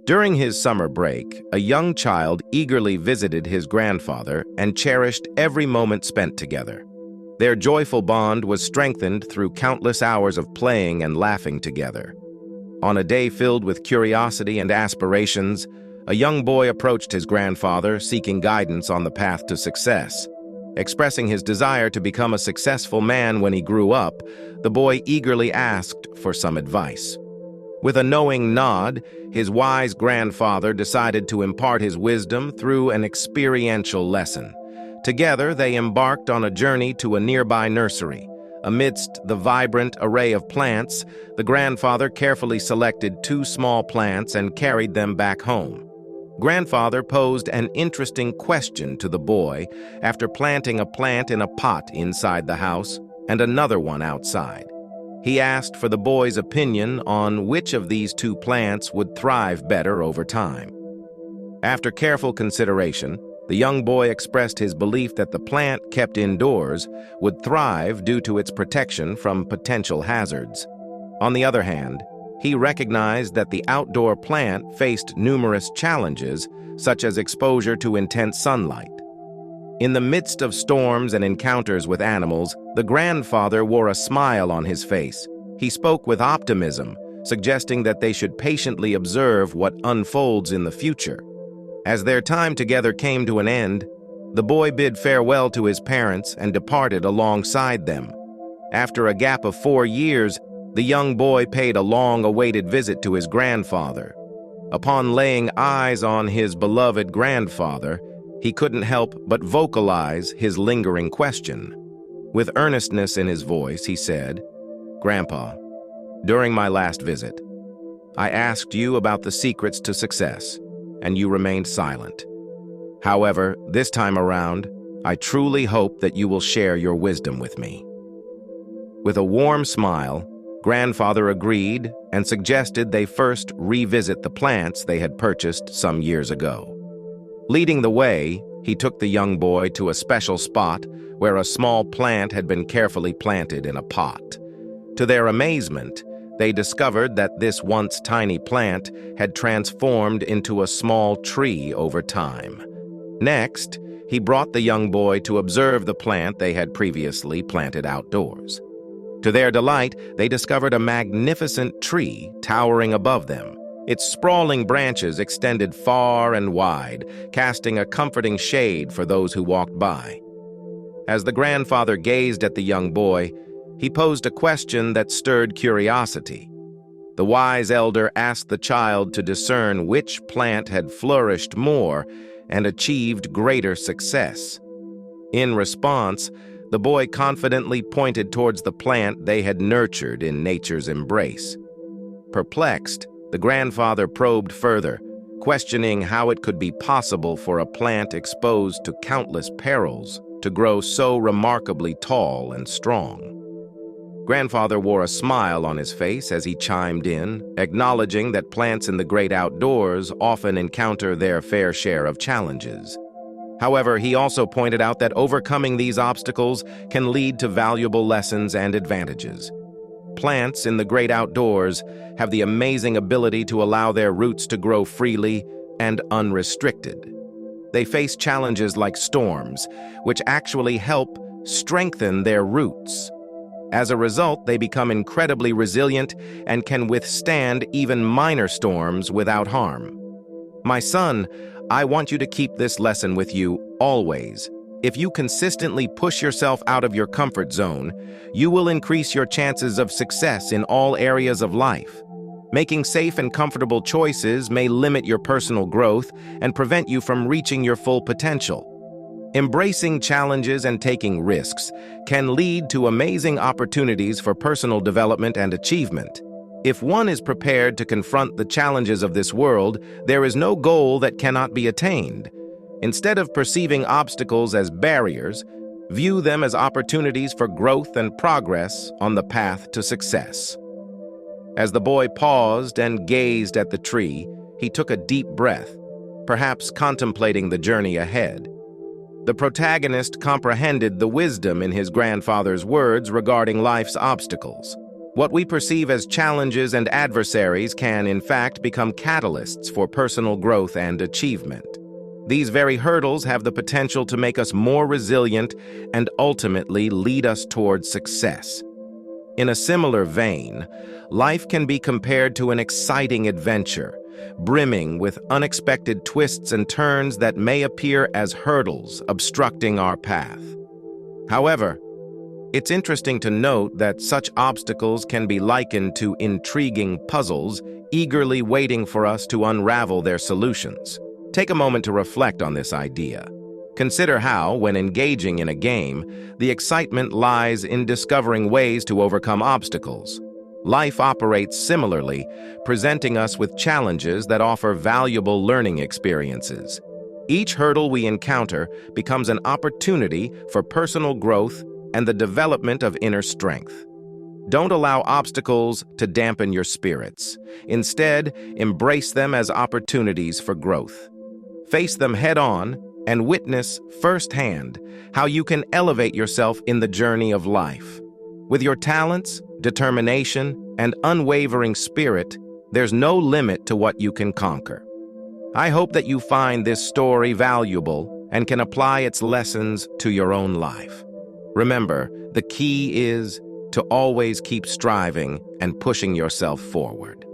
During his summer break, a young child eagerly visited his grandfather and cherished every moment spent together. Their joyful bond was strengthened through countless hours of playing and laughing together. On a day filled with curiosity and aspirations, a young boy approached his grandfather seeking guidance on the path to success. Expressing his desire to become a successful man when he grew up, the boy eagerly asked for some advice. With a knowing nod, his wise grandfather decided to impart his wisdom through an experiential lesson. Together, they embarked on a journey to a nearby nursery. Amidst the vibrant array of plants, the grandfather carefully selected 2 small plants and carried them back home. Grandfather posed an interesting question to the boy after planting a plant in a pot inside the house and another one outside. He asked for the boy's opinion on which of these 2 plants would thrive better over time. After careful consideration, the young boy expressed his belief that the plant kept indoors would thrive due to its protection from potential hazards. On the other hand, he recognized that the outdoor plant faced numerous challenges, such as exposure to intense sunlight. In the midst of storms and encounters with animals, the grandfather wore a smile on his face. He spoke with optimism, suggesting that they should patiently observe what unfolds in the future. As their time together came to an end, the boy bid farewell to his parents and departed alongside them. After a gap of 4 years, the young boy paid a long-awaited visit to his grandfather. Upon laying eyes on his beloved grandfather, he couldn't help but vocalize his lingering question. With earnestness in his voice, he said, "Grandpa, during my last visit, I asked you about the secrets to success, and you remained silent. However, this time around, I truly hope that you will share your wisdom with me." With a warm smile, Grandfather agreed and suggested they first revisit the plants they had purchased some years ago. Leading the way, he took the young boy to a special spot where a small plant had been carefully planted in a pot. To their amazement, they discovered that this once tiny plant had transformed into a small tree over time. Next, he brought the young boy to observe the plant they had previously planted outdoors. To their delight, they discovered a magnificent tree towering above them. Its sprawling branches extended far and wide, casting a comforting shade for those who walked by. As the grandfather gazed at the young boy, he posed a question that stirred curiosity. The wise elder asked the child to discern which plant had flourished more and achieved greater success. In response, the boy confidently pointed towards the plant they had nurtured in nature's embrace. Perplexed, the grandfather probed further, questioning how it could be possible for a plant exposed to countless perils to grow so remarkably tall and strong. Grandfather wore a smile on his face as he chimed in, acknowledging that plants in the great outdoors often encounter their fair share of challenges. However, he also pointed out that overcoming these obstacles can lead to valuable lessons and advantages. Plants in the great outdoors have the amazing ability to allow their roots to grow freely and unrestricted. They face challenges like storms, which actually help strengthen their roots. As a result, they become incredibly resilient and can withstand even minor storms without harm. My son, I want you to keep this lesson with you always. If you consistently push yourself out of your comfort zone, you will increase your chances of success in all areas of life. Making safe and comfortable choices may limit your personal growth and prevent you from reaching your full potential. Embracing challenges and taking risks can lead to amazing opportunities for personal development and achievement. If one is prepared to confront the challenges of this world, there is no goal that cannot be attained. Instead of perceiving obstacles as barriers, view them as opportunities for growth and progress on the path to success. As the boy paused and gazed at the tree, he took a deep breath, perhaps contemplating the journey ahead. The protagonist comprehended the wisdom in his grandfather's words regarding life's obstacles. What we perceive as challenges and adversaries can, in fact, become catalysts for personal growth and achievement. These very hurdles have the potential to make us more resilient and ultimately lead us towards success. In a similar vein, life can be compared to an exciting adventure, brimming with unexpected twists and turns that may appear as hurdles obstructing our path. However, it's interesting to note that such obstacles can be likened to intriguing puzzles, eagerly waiting for us to unravel their solutions. Take a moment to reflect on this idea. Consider how, when engaging in a game, the excitement lies in discovering ways to overcome obstacles. Life operates similarly, presenting us with challenges that offer valuable learning experiences. Each hurdle we encounter becomes an opportunity for personal growth and the development of inner strength. Don't allow obstacles to dampen your spirits. Instead, embrace them as opportunities for growth. Face them head-on and witness firsthand how you can elevate yourself in the journey of life. With your talents, determination, and unwavering spirit, there's no limit to what you can conquer. I hope that you find this story valuable and can apply its lessons to your own life. Remember, the key is to always keep striving and pushing yourself forward.